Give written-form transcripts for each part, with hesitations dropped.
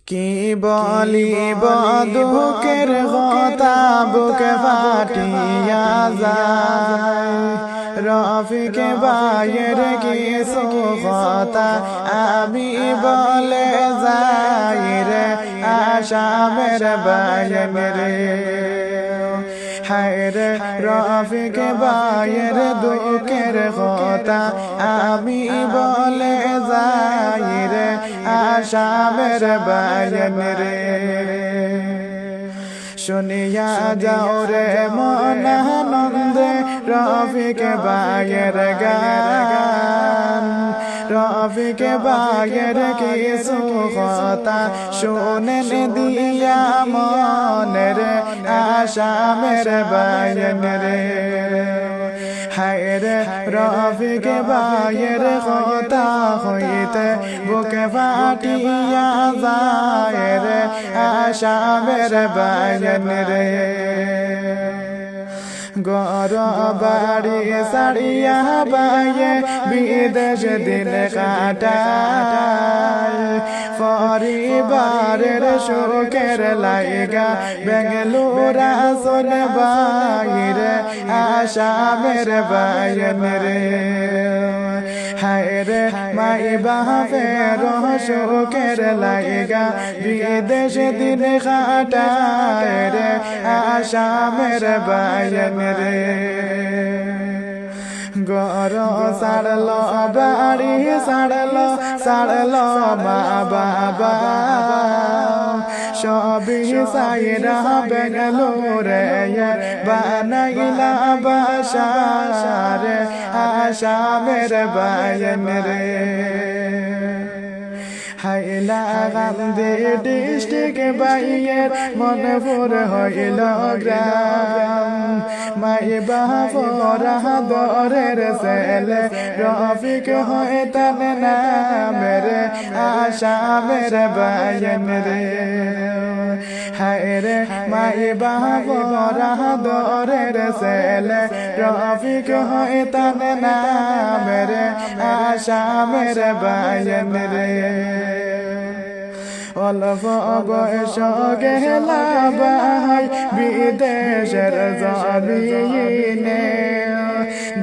কি বলিব দুঃখের কথা বুকে ফাটিয়া যায় রফিক ভাইয়ের কিছু কথা আমি বলে যাই রে আসামের বায়ন রে হায় রে রফিক ভাইয়ের দুঃখের কথা আমি বলে যাই রে আসামের বায়ন রে শুনিয়া যাও রে মন আনন্দে রফিক ভাইয়ের গান রফিক ভাইয়ের কিছু কথা শুনেন দিয়া মনের আসামের বায়ন রে হায় রে রফিক ভাইয়ের কথা হইতে বুকে ফাটিয়া যায় রে আসামের বায়ন রে গর বাড়ি সাড়িয়া বাইয়ে বিদেশ দিন কাটায় পরিবারের সুখের লাইগা বেঙ্গলুর আসন বাইরে আসামের বায়ন রে হায় রে মাই বাপের সুখের লাইগা বিদেশ দিন কাটায় রে আসামের বায়ন রে গর সাড়ল বাড়ি সাড়ল মা বাবা সবই সাইরা বেঙ্গলুরে বানাইলা বাসা রে আসামের বায়ন রে হাইলা গান্ধী ডিস্ট্রিক্ট বাইয়ের মনপুর হইল গ্রাম মাই বাপরা দরের ছেলে রফিক হয় তার নামের আসামের বায়ন রে হায় রে মাই বাপরা দরের ছেলে রফিক হয় তার নামের আসামের বায়ন রে অল্প বয়স গেলা ভাই বিদেশের জমিনে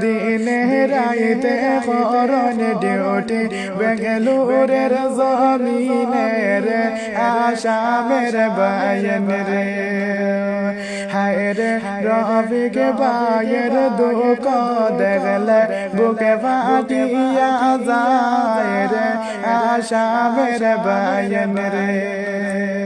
দিনে রাইতে করন ডিউটি বেঙ্গলুরের জমিনে রে আসামের বায়ন রে হায় রে রফিক ভাইয়ের দুঃখ দেখলে বুকে ফাটিয়া যায় রে আসামের বায়ন রে